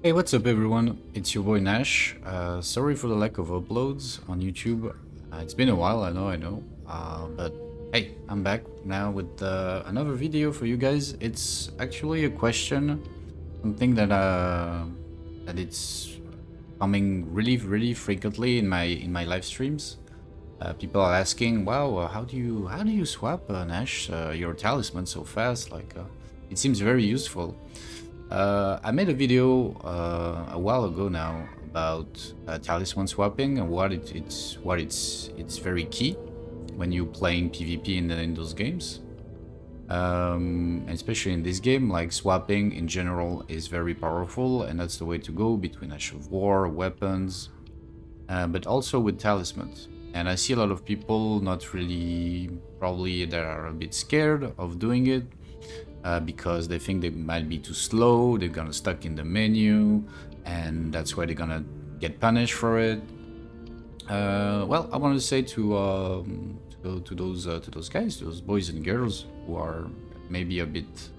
Hey, what's up everyone? It's your boy Nash. Sorry for the lack of uploads on YouTube. It's been a while, I know. But hey, I'm back now with another video for you guys. It's actually a question, something that it's coming really frequently in my live streams. People are asking, "Wow, how do you swap Nash your talisman so fast? It seems very useful." I made a video a while ago now about talisman swapping and it's very key when you playing PvP in those games. Especially in this game, like swapping in general is very powerful, and that's the way to go between Ash of War, weapons, but also with talismans. And I see a lot of people not really, probably that are a bit scared of doing it because they think they might be too slow, they're gonna stuck in the menu, and that's why they're gonna get punished for it. Well, I want to say to those guys, those boys and girls who are maybe a bit,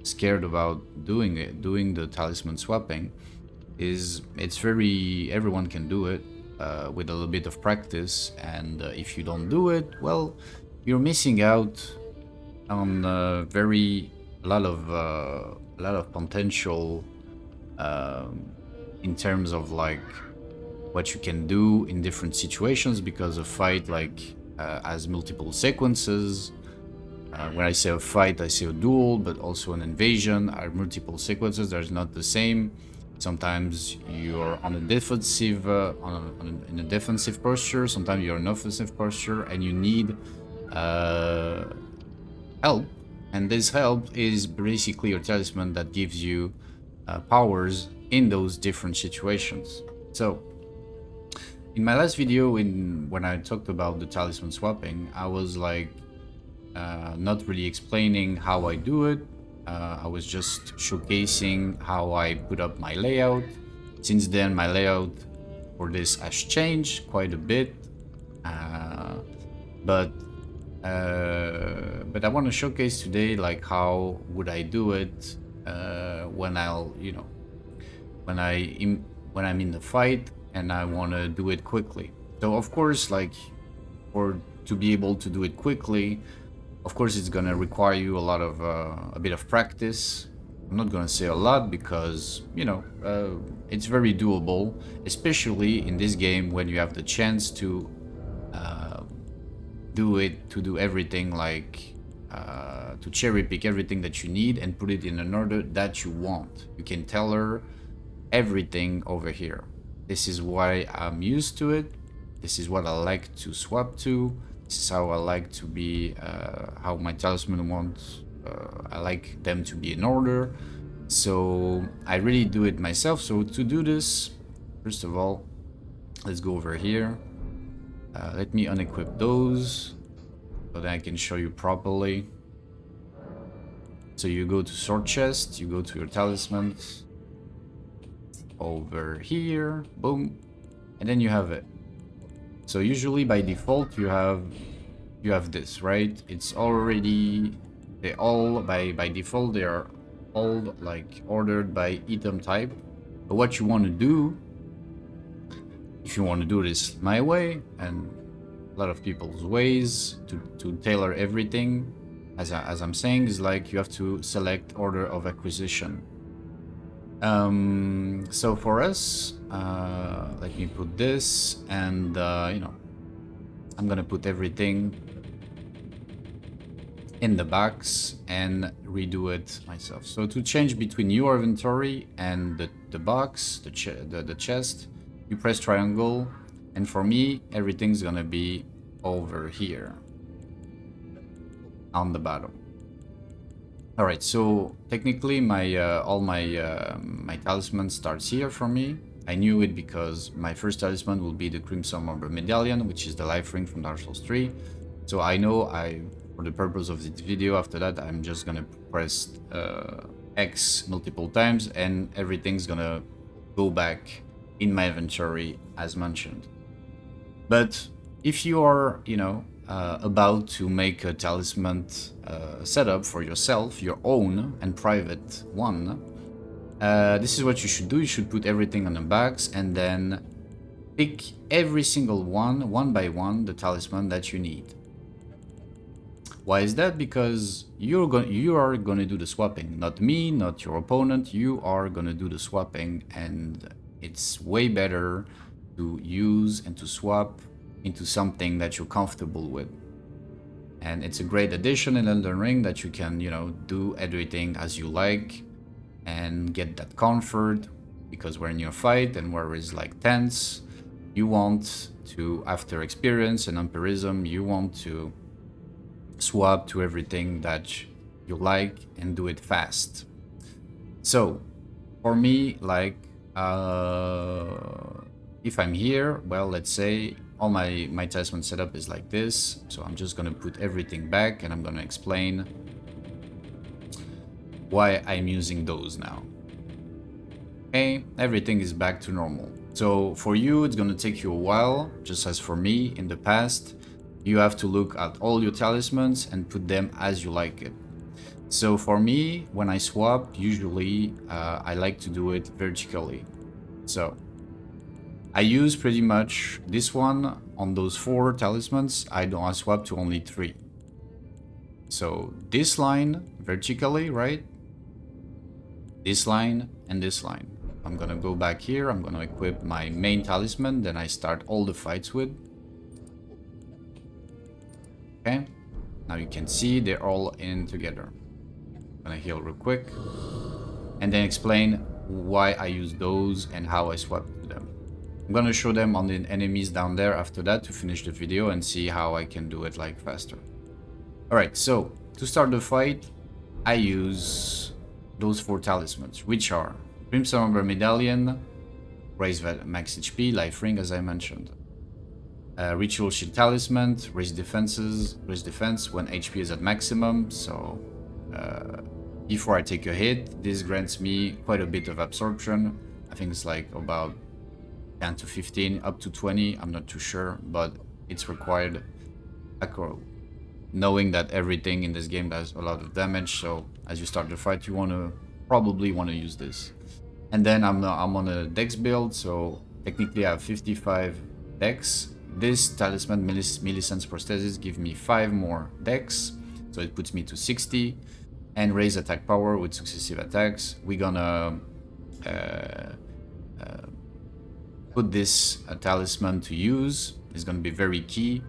scared about doing the talisman swapping, is it's very everyone can do it with a little bit of practice, and if you don't do it, well, you're missing out on a lot of potential in terms of like what you can do in different situations, because a fight has multiple sequences. When I say a fight, I say a duel, but also an invasion are multiple sequences. There's not the same. Sometimes you're on a defensive in a defensive posture. Sometimes you're in an offensive posture, and you need help, and this help is basically your talisman that gives you powers in those different situations. So in my last video, when I talked about the talisman swapping, I was like not really explaining how I do it. I was just showcasing how I put up my layout. Since then, my layout for this has changed quite a bit, but but I want to showcase today like how would I do it when when when I'm in the fight and I want to do it quickly. So of course, like, for to be able to do it quickly, of course it's gonna require you a bit of practice. I'm not gonna say a lot because it's very doable, especially in this game when you have the chance to do everything, like to cherry pick everything that you need and put it in an order that you want. You can tailor everything over here. This is why I'm used to it. This is what I like to swap to. This is how I like to be, how my talisman wants. I like them to be in order. So I really do it myself. So to do this, first of all, let's go over here. Let me unequip those so that I can show you properly. So you go to sword chest, you go to your talismans, over here, boom, and then you have it. So usually by default you have this, right? It's already, they all by default they are all like ordered by item type. But what you want to do, if you want to do this my way and a lot of people's ways to tailor everything, as I'm saying, is like you have to select order of acquisition. So for us, let me put this, and I'm gonna put everything in the box and redo it myself. So to change between your inventory and the box, the chest, you press triangle, and for me everything's gonna be over here on the bottom. All right, so technically my all my talisman starts here for me. I knew it because my first talisman will be the Crimson Umber Medallion, which is the life ring from Dark Souls 3. So I know for the purpose of this video, after that, I'm just gonna press X multiple times and everything's gonna go back in my inventory as mentioned. But if you are, about to make a talisman setup for yourself, your own and private one, This is what you should do. You should put everything on the box and then pick every single one by one, the talisman that you need. Why is that? Because you are gonna do the swapping, not me, not your opponent. You are gonna do the swapping, and it's way better to use and to swap into something that you're comfortable with. And it's a great addition in Elden Ring that you can, you know, do everything as you like and get that comfort, because when you're fight and where it's like tense, you want to, after experience and empirism, you want to swap to everything that you like and do it fast. So for me, like if I'm here, well, let's say all my talisman setup is like this, so I'm just gonna put everything back and I'm gonna explain why I'm using those now. Okay, everything is back to normal. So for you, it's gonna take you a while, just as for me in the past. You have to look at all your talismans and put them as you like it. So for me, when I swap, usually I like to do it vertically. So I use pretty much this one on those 4 talismans. I swap to only 3. So this line vertically, right? This line and this line. I'm gonna go back here. I'm gonna equip my main talisman. Then I start all the fights with. Okay, now you can see they're all in together. I'm gonna heal real quick and then explain why I use those and how I swap to them. I'm gonna show them on the enemies down there after that to finish the video and see how I can do it like faster. Alright, so to start the fight, I use those 4 talismans, which are Crimson Umber Medallion, raise max HP, Life Ring as I mentioned. Ritual Shield Talisman, raise defense when HP is at maximum, so before I take a hit, this grants me quite a bit of absorption. I think it's like about 10 to 15, up to 20, I'm not too sure, but it's required. Knowing that everything in this game does a lot of damage, so as you start the fight, you probably want to use this. And then I'm on a dex build, so technically I have 55 dex. This talisman, Millicent's prosthesis, give me 5 more dex, so it puts me to 60, and raise attack power with successive attacks. We're gonna put this talisman to use. It's gonna be very key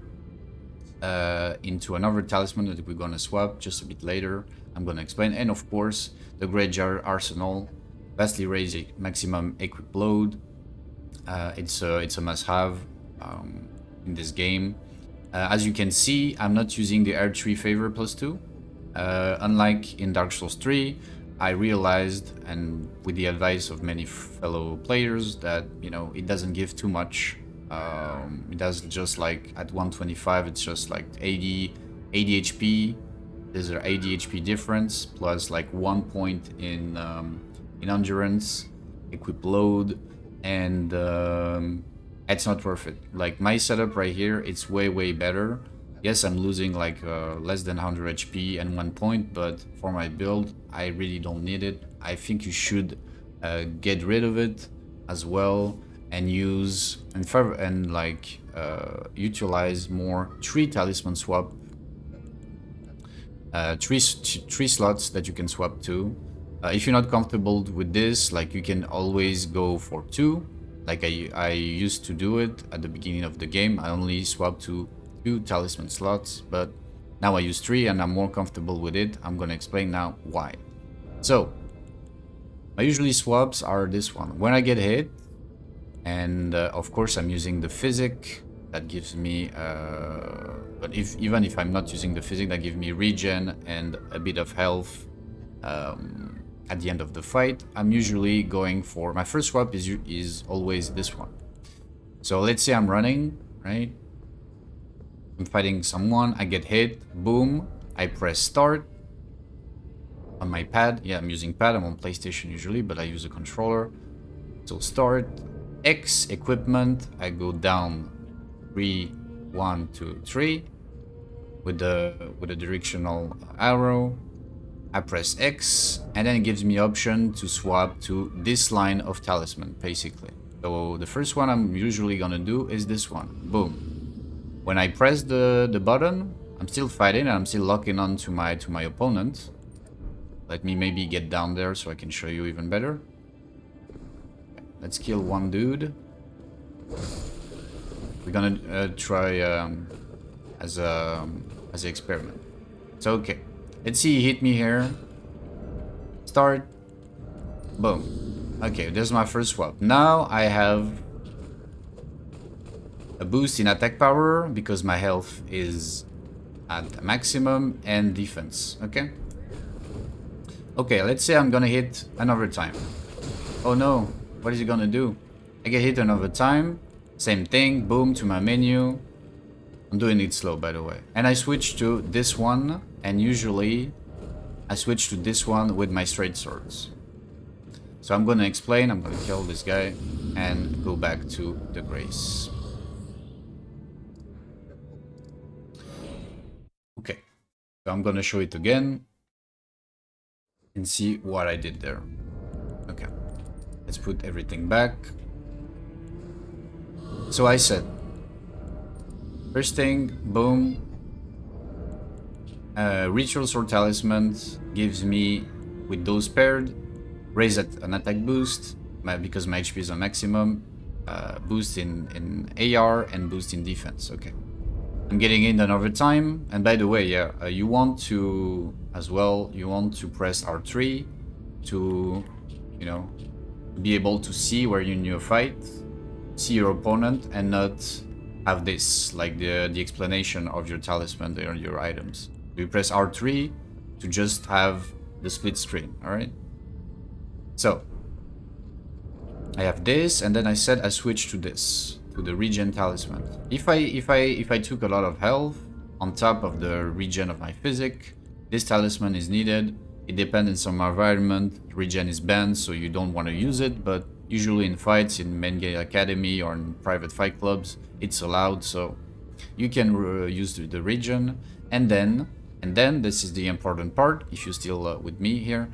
into another talisman that we're gonna swap just a bit later. I'm gonna explain, and of course the Great Arsenal, vastly raise maximum equip load. It's a must-have in this game. As you can see, I'm not using the R3 favor +2. Unlike in Dark Souls 3, I realized, and with the advice of many fellow players, that, you know, it doesn't give too much. It does just like at 125, it's just like 80 HP. There's an 80 HP difference, plus like 1 point in endurance, equip load, and it's not worth it. Like my setup right here, it's way better. Yes, I'm losing like less than 100 HP and 1 point, but for my build, I really don't need it. I think you should get rid of it as well and use and utilize more 3 talisman swap, 3 slots that you can swap to. If you're not comfortable with this, like, you can always go for 2. Like I used to do it at the beginning of the game. I only swapped to 2 talisman slots, but now I use 3 and I'm more comfortable with it. I'm gonna explain now why. So my usually swaps are this one. When I get hit, and of course I'm using the physic, that gives me but even if I'm not using the physic, that gives me regen and a bit of health at the end of the fight. I'm usually going for, my first swap is always this one. So let's say I'm running, right? I'm fighting someone, I get hit, boom, I press start on my pad. Yeah, I'm using pad, I'm on PlayStation usually, but I use a controller. So start, X, equipment, I go down 3, 1, 2, 3 with the directional arrow. I press X, and then it gives me option to swap to this line of talisman, basically. So the first one I'm usually gonna do is this one. Boom. When I press the button, I'm still fighting and I'm still locking on to my opponent. Let me maybe get down there so I can show you even better. Let's kill one dude. We're gonna try as an experiment. So okay, let's see. He hit me here. Start. Boom. Okay, there's my first swap. Now I have a boost in attack power because my health is at maximum and defense. Okay. Okay, let's say I'm gonna hit another time. Oh no, what is he gonna do? I get hit another time. Same thing, boom, to my menu. I'm doing it slow, by the way. And I switch to this one, and usually I switch to this one with my straight swords. So I'm gonna explain, I'm gonna kill this guy, and go back to the grace. Okay, so I'm gonna show it again, and see what I did there. Okay, let's put everything back. So I said, first thing, boom, ritual sword talisman gives me, with those paired, raise an attack boost, because my HP is on maximum, boost in AR and boost in defense. Okay, I'm getting in another time, and by the way, yeah, you want to, as well, you want to press R3 to, you know, be able to see where you're in your fight, see your opponent, and not have this, like the explanation of your talisman or your items. You press R3 to just have the split screen, alright? So, I have this, and then I said I switch to this, to the regen talisman. If I took a lot of health on top of the regen of my physic, this talisman is needed. It depends on some environment. Regen is banned, so you don't want to use it, but usually in fights, in main game academy or in private fight clubs, it's allowed, so you can use the regen. And then this is the important part, if you're still with me here,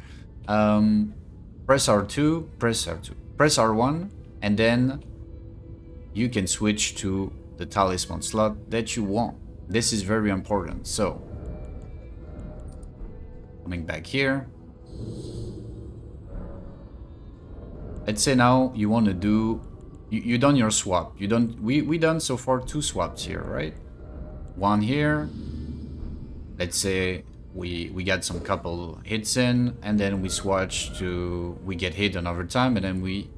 press R2, press R1, and then you can switch to the talisman slot that you want. This is very important. So, coming back here, let's say now you want to do, you done your swap. You don't, we done so far 2 swaps here, right? One here. Let's say we got some couple hits in, and then we switch to, we get hit another time, and then we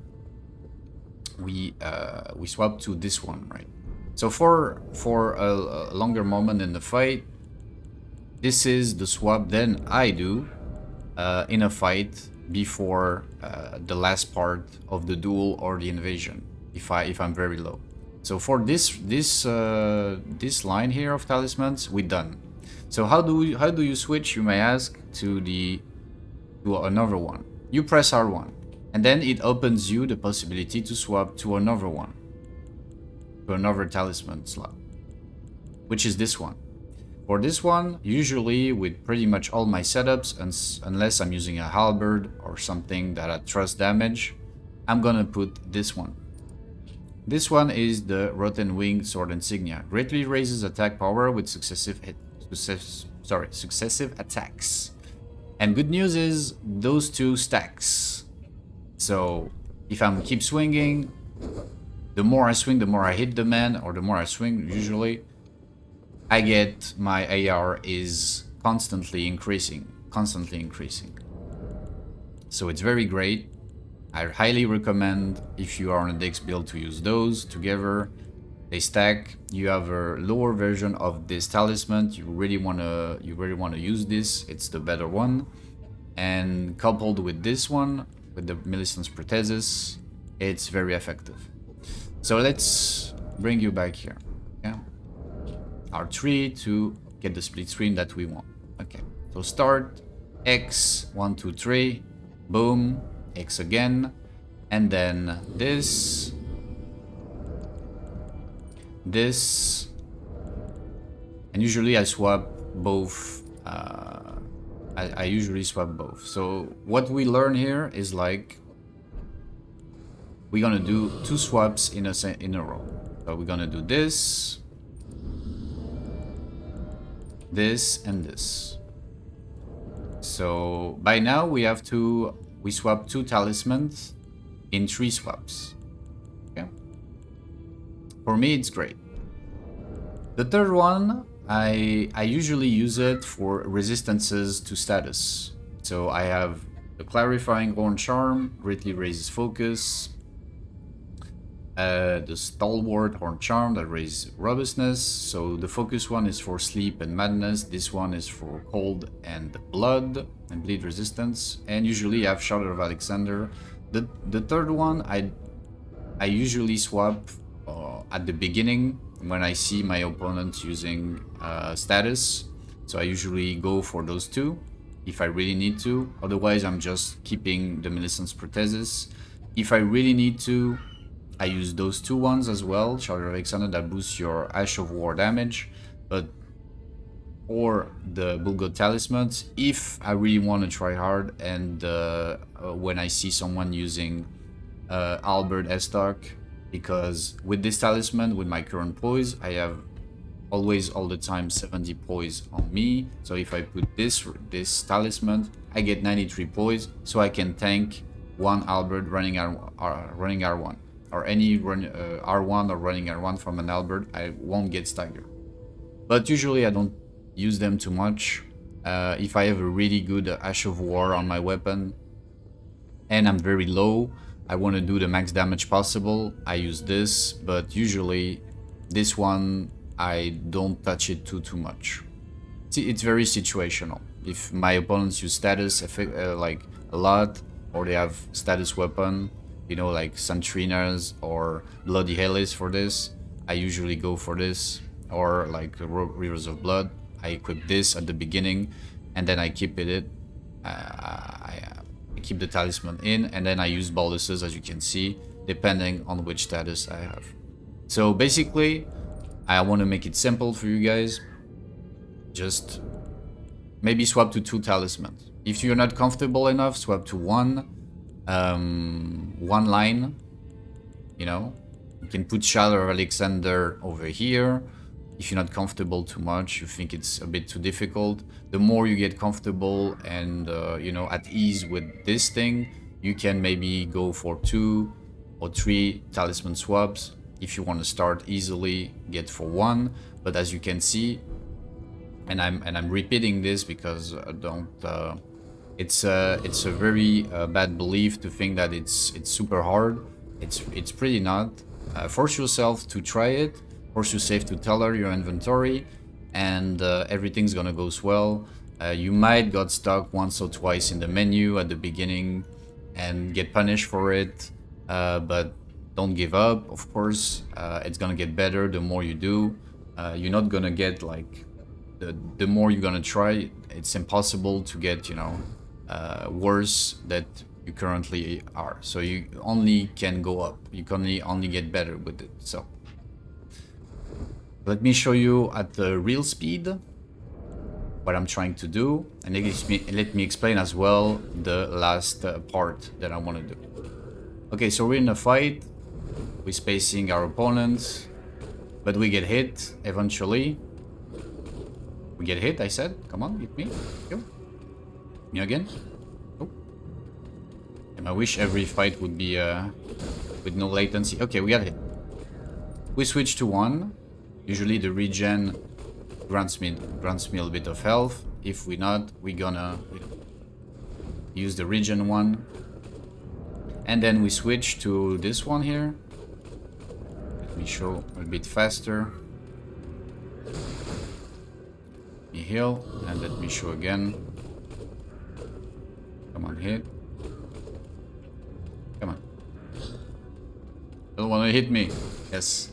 swap to this one, right? So for a longer moment in the fight, this is the swap then I do in a fight before the last part of the duel or the invasion, if I'm very low. So for this line here of talismans, we're done. So how do you switch, you may ask, to another one? You press R1, and then it opens you the possibility to swap to another one, to another talisman slot, which is this one. For this one, usually with pretty much all my setups, unless I'm using a halberd or something that I trust damage, I'm gonna put this one. This one is the Rotten Winged Sword Insignia. Greatly raises attack power with successive attacks. And good news is those 2 stacks. So if I'm keep swinging, the more I swing, the more I hit the man, or the more I swing, usually, I get my AR is constantly increasing. So it's very great. I highly recommend, if you are on a Dex build, to use those together. They stack. You have a lower version of this talisman. You really wanna use this. It's the better one. And coupled with this one, with the Millicent's Prothesis, it's very effective. So let's bring you back here. Yeah. R3 to get the split screen that we want. Okay, so start, X, 1, 2, 3, boom, X again, and then this, and usually I swap both I usually swap both. So what we learn here is like we're gonna do 2 swaps in a row. So we're gonna do this, this, and this. So by now we swap 2 talismans in 3 swaps. Okay. For me, it's great. The third one, I usually use it for resistances to status. So I have the clarifying horn charm, greatly raises focus. The stalwart horn charm that raises robustness. So the focus one is for sleep and madness. This one is for cold and blood and bleed resistance. And usually I have Shadow of Alexander. The third one I usually swap at the beginning when I see my opponent using status. So I usually go for those 2 if I really need to. Otherwise I'm just keeping the Millicent's Prothesis. If I really need to, I use those 2 ones as well, Shadow of Alexander, that boosts your Ash of War damage, or the Bulgot Talismans, if I really want to try hard, and when I see someone using Albert Estock, because with this talisman, with my current poise, I have always, all the time, 70 poise on me. So if I put this talisman, I get 93 poise, so I can tank 1 Albert running R1. Or any R1 or running R1 from an Albert, I won't get staggered. But usually I don't use them too much. If I have a really good Ash of War on my weapon and I'm very low, I want to do the max damage possible, I use this, but usually this one I don't touch it too much. It's very situational. If my opponents use status like a lot, or they have status weapon, you know, like Santrinas or Bloody Hellis for this, I usually go for this, or like Rivers of Blood. I equip this at the beginning, and then I keep I keep the talisman in, and then I use boluses, as you can see, depending on which status I have. So basically, I want to make it simple for you guys. Just maybe swap to 2 talismans. If you're not comfortable enough, swap to 1. One line, you know, you can put Shadow of Alexander over here. If you're not comfortable too much, you think it's a bit too difficult, the more you get comfortable and you know, at ease with this thing, you can maybe go for 2 or 3 talisman swaps. If you want to start easily, get for 1. But as you can see, and I'm repeating this because I don't it's a very bad belief to think that it's super hard. It's pretty not. Force yourself to try it. Force yourself to tailor your inventory, and everything's gonna go well. You might got stuck once or twice in the menu at the beginning and get punished for it, but don't give up. Of course, it's gonna get better the more you do. You're not gonna get like the more you're gonna try. It's impossible to get, you know, worse that you currently are. So you only can go up. You can only get better with it. So let me show you at the real speed what I'm trying to do, and let me explain as well the last part that I want to do. Okay, so we're in a fight. We're spacing our opponents, but we get hit eventually. We get hit, I said. Come on, hit me. Go. Me again. Oh. And I wish every fight would be with no latency. Okay, we got hit. We switch to 1. Usually the regen grants me a little bit of health. If we're not, we're gonna use the regen one. And then we switch to this one here. Let me show a bit faster. Let me heal, and let me show again. Come on, hit. Come on. Don't wanna hit me. Yes.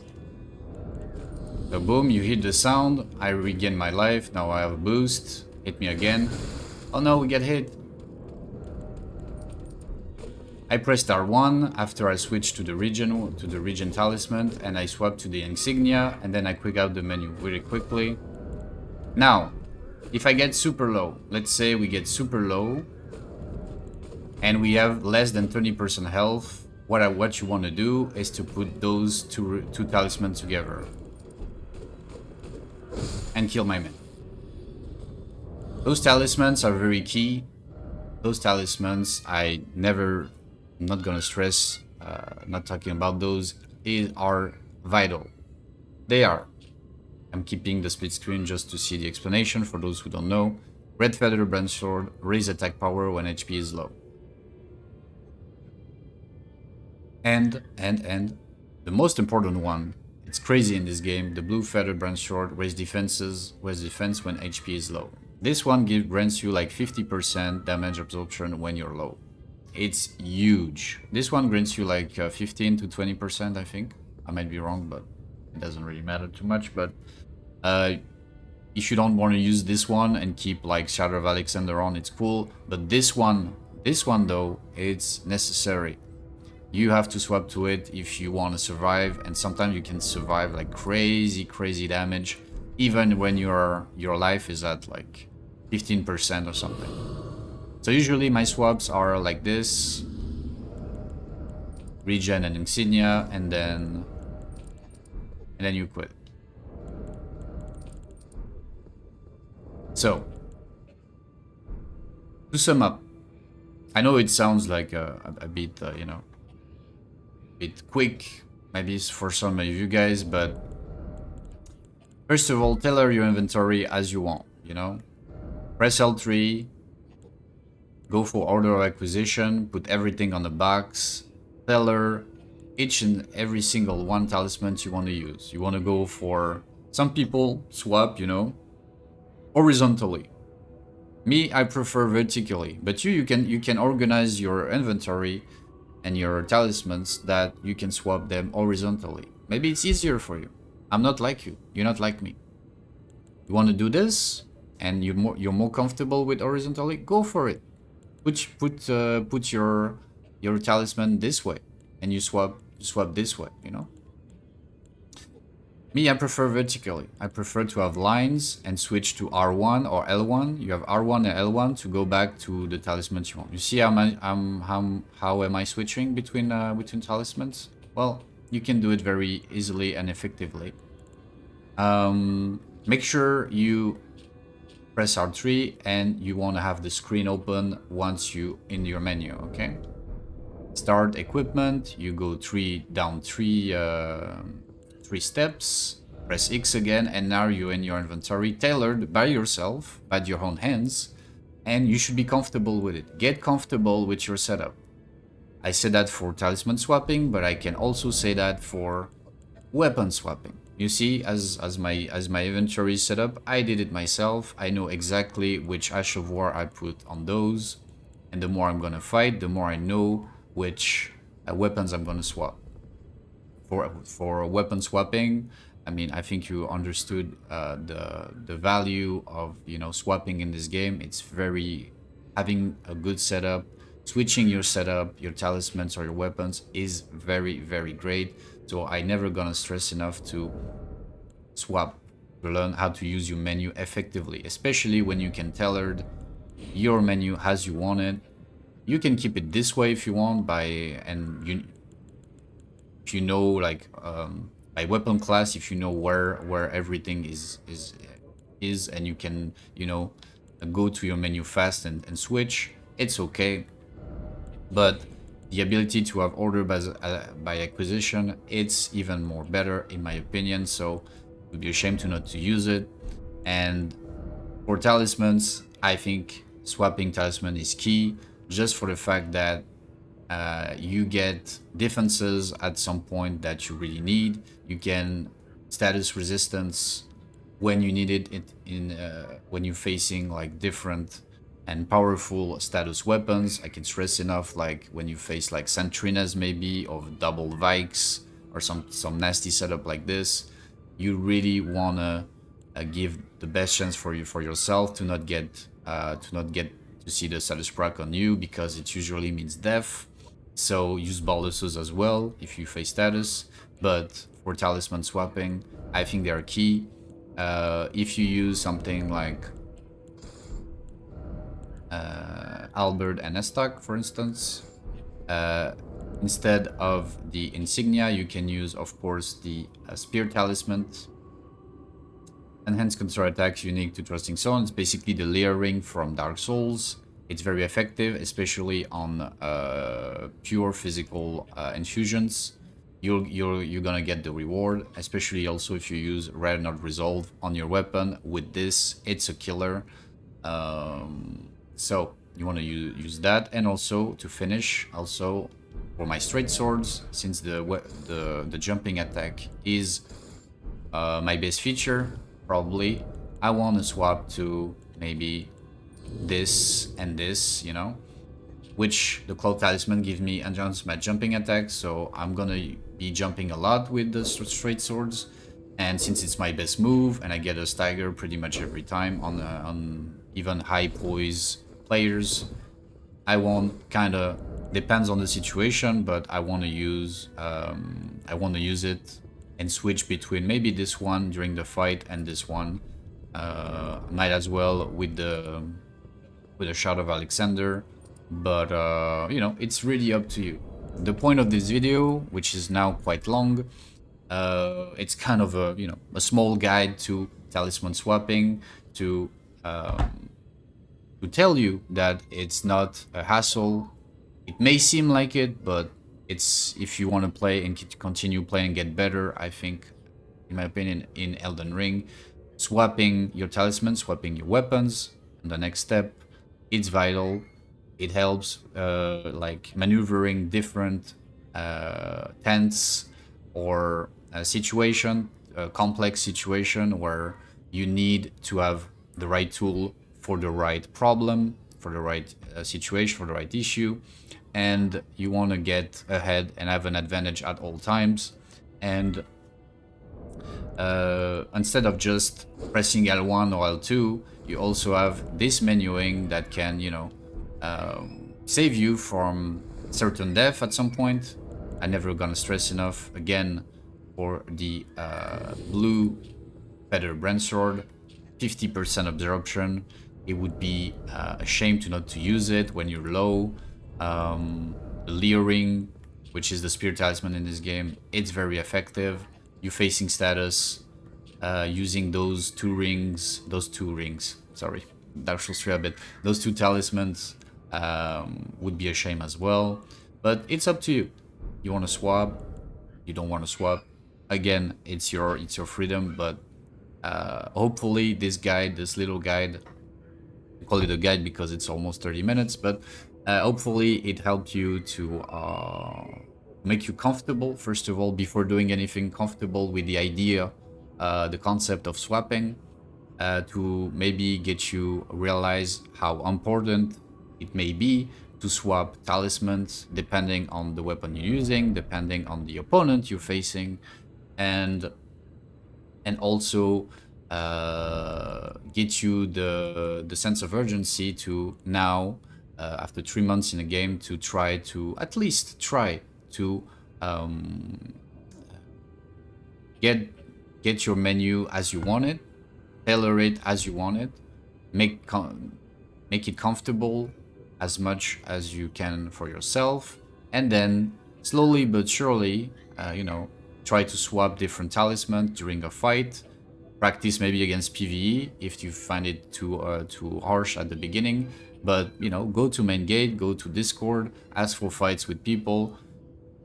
So boom, you hit the sound, I regain my life, now I have a boost, hit me again. Oh no, we get hit. I pressed R1 after I switched to the regen talisman, and I swapped to the insignia, and then I quick out the menu very quickly. Now, If I get super low, let's say we get super low, and we have less than 20% health, what you want to do is to put those two talismans together and kill my man. Those talismans are very key. Those talismans, I'm not gonna stress, not talking about those, are vital. They are. I'm keeping the split screen just to see the explanation for those who don't know. Red Feather Branch Sword, raise attack power when HP is low. And the most important one, it's crazy in this game, the Blue Feather Branch Sword, raise defense when HP is low. This one grants you like 50% damage absorption when you're low. It's huge. This one grants you like 15 to 20%, I think. I might be wrong, but it doesn't really matter too much. But if you don't want to use this one and keep like Shadow of Alexander on, it's cool. But this one though, it's necessary. You have to swap to it if you want to survive, and sometimes you can survive like crazy damage, even when your life is at like 15% or something. So usually my swaps are like this: regen and insignia, and then you quit. So to sum up, I know it sounds like a bit bit quick, maybe for some of you guys, but first of all, tailor your inventory as you want, Press L3, go for order of acquisition, put everything on the box, tailor each and every single one talisman you want to use. You want to go for, some people swap, horizontally. Me, I prefer vertically, but you can organize your inventory and your talismans that you can swap them horizontally. Maybe it's easier for you. I'm not like you. You're not like me. You want to do this, and you're more comfortable with horizontally. Go for it. Put your talisman this way, and you swap this way. Me, I prefer vertically. I prefer to have lines and switch to R1 or L1. You have R1 and L1 to go back to the talismans you want. You see how am I switching between talismans? Well, you can do it very easily and effectively. Make sure you press R3 and you want to have the screen open once you in your menu, okay? Start equipment, you go three steps, press X again, and now you're in your inventory, tailored by yourself, by your own hands, and you should be comfortable with it. Get comfortable with your setup. I said that for talisman swapping, but I can also say that for weapon swapping. You see, as my inventory is set up, I did it myself. I know exactly which Ash of War I put on those, and the more I'm gonna fight, the more I know which weapons I'm gonna swap. For weapon swapping, I mean, I think you understood the value of swapping in this game. It's having a good setup, switching your setup, your talismans or your weapons is very great. So I never gonna stress enough to swap, to learn how to use your menu effectively, especially when you can tailor your menu as you want it. You can keep it this way if you want, if you know, like by weapon class, if you know where everything is, and you can go to your menu fast and switch, it's okay. But the ability to have order by acquisition, it's even more better in my opinion, so it would be a shame to not to use it. And for talismans, I think swapping talisman is key, just for the fact that you get defenses at some point that you really need. You can status resistance when you need it when you're facing like different and powerful status weapons. I can stress enough, like when you face like Centrinas maybe, or double Vikes, or some nasty setup like this, you really wanna give the best chance for yourself to not get to see the status proc on you, because it usually means death. So use boluses as well if you face status. But for talisman swapping, I think they are key. If you use something like Albert and Estok, for instance. Instead of the insignia, you can use, of course, the spear talisman. Enhanced counter attacks unique to Trusting Soul. It's basically the layering from Dark Souls. It's very effective, especially on pure physical infusions. You're gonna get the reward, especially also if you use Rare Not Resolve on your weapon. With this, it's a killer. So you want to use that, and also to finish, also for my straight swords, since the jumping attack is my base feature, probably I want to swap to maybe this and this, you know, which the Cloud Talisman gives me enhanced my jumping attack, so I'm gonna be jumping a lot with the straight swords. And since it's my best move, and I get a stagger pretty much every time on even high poise players, I want kind of depends on the situation, but I want to use it and switch between maybe this one during the fight and this one. Might as well with the Shout of Alexander, but you know, it's really up to you. The point of this video, which is now quite long, it's kind of a, you know, a small guide to talisman swapping, to tell you that it's not a hassle. It may seem like it, but it's, if you want to play and continue playing and get better, I think, in my opinion, in Elden Ring, swapping your talisman, swapping your weapons, and the next step, it's vital. It helps like maneuvering different tense or situation, complex situation where you need to have the right tool for the right problem, for the right situation, for the right issue, and you want to get ahead and have an advantage at all times. And instead of just pressing L1 or L2, you also have this menuing that can, you know, save you from certain death at some point. I'm never gonna stress enough again for the blue feather brandsword, 50% absorption. It would be a shame to not to use it when you're low. The Leering, which is the spear talisman in this game, it's very effective. You facing status, using those two rings, sorry, Dark Souls 3 a bit, those two talismans would be a shame as well. But it's up to you. You want to swap, you don't want to swap. Again, it's your freedom, but hopefully this guide, this little guide, I call it a guide because it's almost 30 minutes, but hopefully it helped you to make you comfortable, first of all, before doing anything, comfortable with the idea, the concept of swapping, to maybe get you realize how important it may be to swap talismans depending on the weapon you're using, depending on the opponent you're facing, and also get you the sense of urgency to now, after 3 months in a game, to try to at least try to get your menu as you want it, tailor it as you want it, make it comfortable as much as you can for yourself, and then slowly but surely, you know, try to swap different talismans during a fight. Practice maybe against PvE if you find it too harsh at the beginning, but you know, go to main gate, go to Discord, ask for fights with people,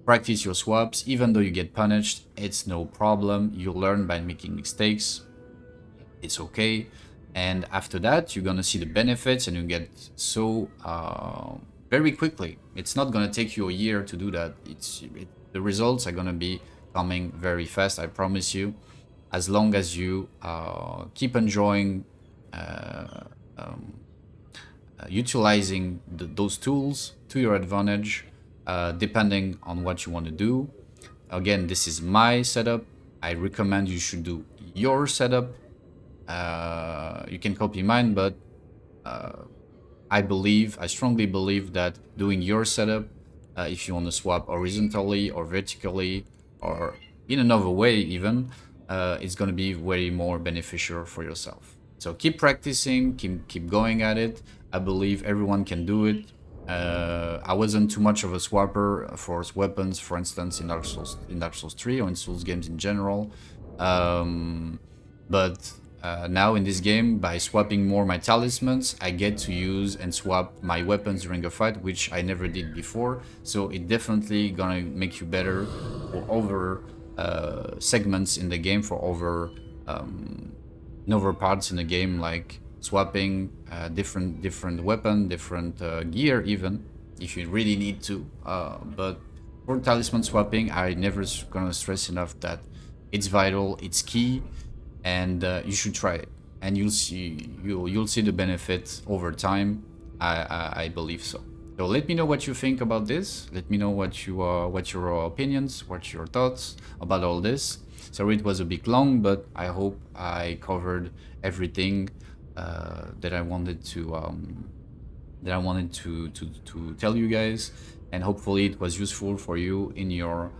practice your swaps. Even though you get punished, it's no problem. You learn by making mistakes. It's okay. And after that, you're gonna see the benefits, and you get so very quickly. It's not gonna take you a year to do that. The results are gonna be coming very fast, I promise you, as long as you keep enjoying utilizing those tools to your advantage, depending on what you want to do. Again, this is my setup. I recommend you should do your setup. You can copy mine, but I strongly believe that doing your setup, if you want to swap horizontally or vertically or in another way even, it's going to be way more beneficial for yourself. So keep practicing, keep going at it. I believe everyone can do it. I wasn't too much of a swapper for weapons, for instance, in Dark Souls 3 or in Souls games in general. But now in this game, by swapping more my talismans, I get to use and swap my weapons during a fight, which I never did before. So it definitely gonna make you better for over segments in the game, for over parts in the game, like swapping different weapon, different gear, even if you really need to. But for talisman swapping, I never gonna stress enough that it's vital, it's key, and you should try it, and you'll see the benefit over time. I believe so. So let me know what you think about this. Let me know what your opinions, what your thoughts about all this. Sorry it was a bit long, but I hope I covered everything that I wanted to tell you guys, and hopefully it was useful for you in your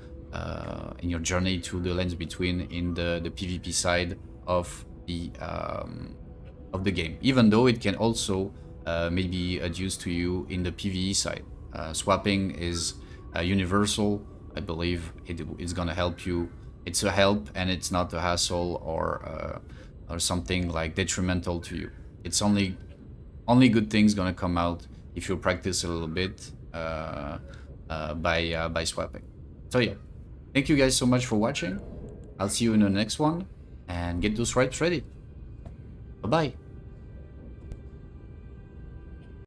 journey to the Lands Between in the PvP side of the game. Even though it can also maybe add use to you in the PvE side. Swapping is universal. I believe it's gonna help you. It's a help, and it's not a hassle or something like detrimental to you. It's only good things gonna come out if you practice a little bit by swapping. So yeah, thank you guys so much for watching. I'll see you in the next one, and get those stripes ready. Bye bye.